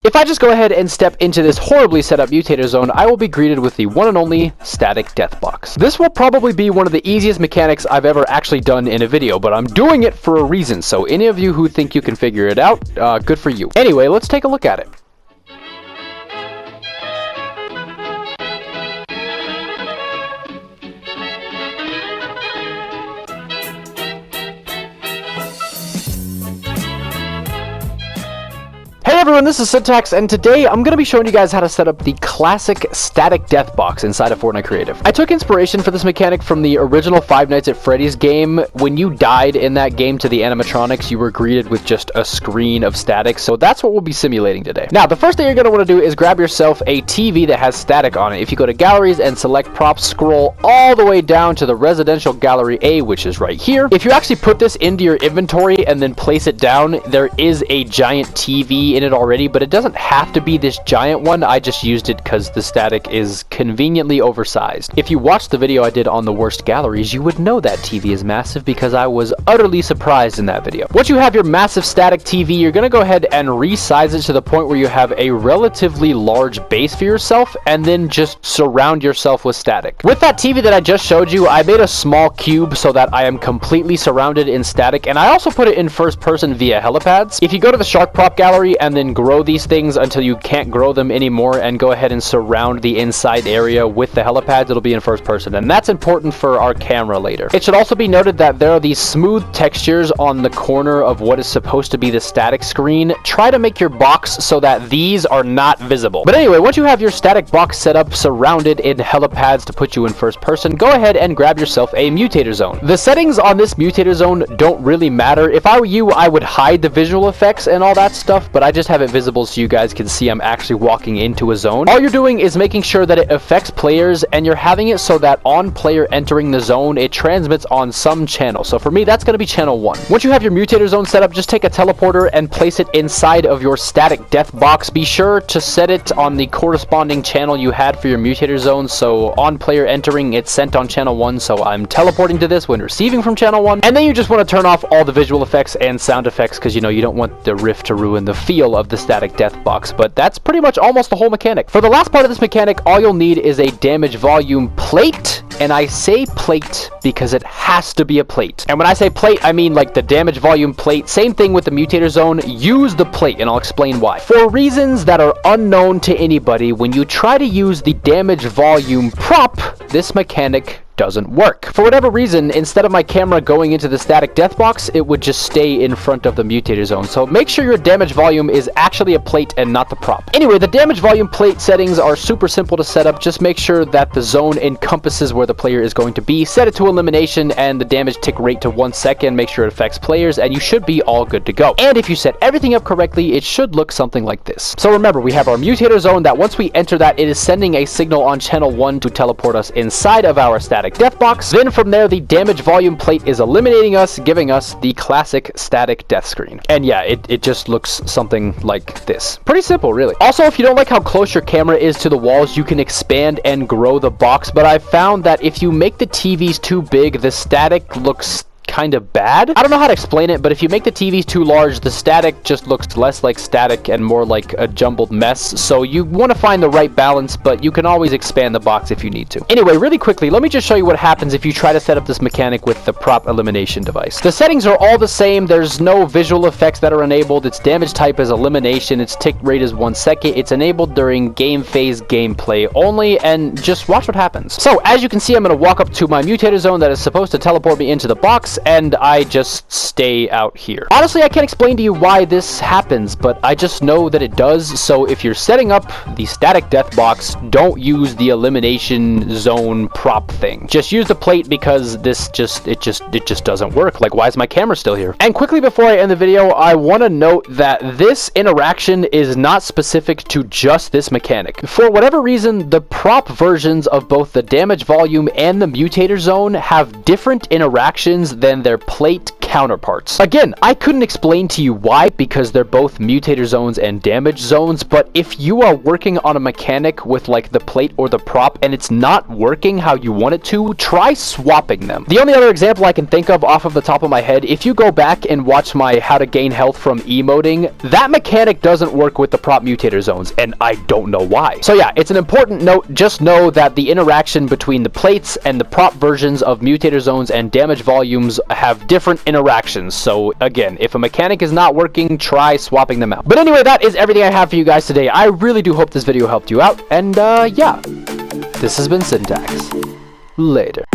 If I just go ahead and step into this horribly set up mutator zone, I will be greeted with the one and only static death box. This will probably be one of the easiest mechanics I've ever actually done in a video, but I'm doing it for a reason, so any of you who think you can figure it out, good for you. Anyway, let's take a look at it. Hey everyone, this is Syntax, and today I'm going to be showing you guys how to set up the classic static death box inside of Fortnite Creative. I took inspiration for this mechanic from the original Five Nights at Freddy's game. When you died in that game to the animatronics, you were greeted with just a screen of static, so that's what we'll be simulating today. Now, the first thing you're going to want to do is grab yourself a TV that has static on it. If you go to Galleries and select Props, scroll all the way down to the Residential Gallery A, which is right here. If you actually put this into your inventory and then place it down, there is a giant TV in it already, but it doesn't have to be this giant one. I just used it because the static is conveniently oversized. If you watched the video I did on the worst galleries, you would know that TV is massive because I was utterly surprised in that video. Once you have your massive static TV, you're going to go ahead and resize it to the point where you have a relatively large base for yourself, and then just surround yourself with static. With that TV that I just showed you, I made a small cube so that I am completely surrounded in static, and I also put it in first person via helipads. If you go to the shark prop gallery and then grow these things until you can't grow them anymore and go ahead and surround the inside area with the helipads, it'll be in first person, and that's important for our camera later. It should also be noted that there are these smooth textures on the corner of what is supposed to be the static screen. Try to make your box so that these are not visible. But anyway, once you have your static box set up surrounded in helipads to put you in first person, go ahead and grab yourself a mutator zone. The settings on this mutator zone don't really matter. If I were you, I would hide the visual effects and all that stuff, but I just have it visible so you guys can see I'm actually walking into a zone. All you're doing is making sure that it affects players, and you're having it so that on player entering the zone, it transmits on some channel. So for me, that's going to be channel 1. Once you have your mutator zone set up, just take a teleporter and place it inside of your static death box. Be sure to set it on the corresponding channel you had for your mutator zone, so on player entering, it's sent on channel 1, so I'm teleporting to this when receiving from channel 1. And then you just want to turn off all the visual effects and sound effects because, you know, you don't want the riff to ruin the feel of the static death box, but that's pretty much almost the whole mechanic. For the last part of this mechanic, all you'll need is a damage volume plate, and I say plate because it has to be a plate. And when I say plate, I mean like the damage volume plate. Same thing with the mutator zone. Use the plate, and I'll explain why. For reasons that are unknown to anybody, when you try to use the damage volume prop, this mechanic doesn't work. For whatever reason, instead of my camera going into the static death box, it would just stay in front of the mutator zone. So make sure your damage volume is actually a plate and not the prop. Anyway, the damage volume plate settings are super simple to set up. Just make sure that the zone encompasses where the player is going to be. Set it to elimination and the damage tick rate to 1 second. Make sure it affects players, and you should be all good to go. And if you set everything up correctly, it should look something like this. So remember, we have our mutator zone that once we enter that, it is sending a signal on channel 1 to teleport us inside of our static death box. Then from there, the damage volume plate is eliminating us, giving us the classic static death screen. And yeah, it just looks something like this. Pretty simple, really. Also, if you don't like how close your camera is to the walls, you can expand and grow the box, but I found that if you make the TVs too big, the static looks kind of bad. I don't know how to explain it, but if you make the TVs too large, the static just looks less like static and more like a jumbled mess. So you want to find the right balance, but you can always expand the box if you need to. Anyway, really quickly, let me just show you what happens if you try to set up this mechanic with the prop elimination device. The settings are all the same. There's no visual effects that are enabled. Its damage type is elimination. Its tick rate is 1 second. It's enabled during game phase gameplay only, and just watch what happens. So as you can see, I'm going to walk up to my mutator zone that is supposed to teleport me into the box, and I just stay out here. Honestly, I can't explain to you why this happens, but I just know that it does. So if you're setting up the static death box, don't use the elimination zone prop thing. Just use the plate, because this just doesn't work. Like, why is my camera still here? And quickly before I end the video, I want to note that this interaction is not specific to just this mechanic. For whatever reason, the prop versions of both the damage volume and the mutator zone have different interactions than their plate counterparts. Again, I couldn't explain to you why, because they're both mutator zones and damage zones, but if you are working on a mechanic with like the plate or the prop and it's not working how you want it to, try swapping them. The only other example I can think of off of the top of my head, if you go back and watch my how to gain health from emoting, that mechanic doesn't work with the prop mutator zones, and I don't know why. So yeah, it's an important note. Just know that the interaction between the plates and the prop versions of mutator zones and damage volumes have different interactions. So again, if a mechanic is not working, try swapping them out. But anyway, that is everything I have for you guys today. I really do hope this video helped you out, and yeah, this has been Syntax. Later.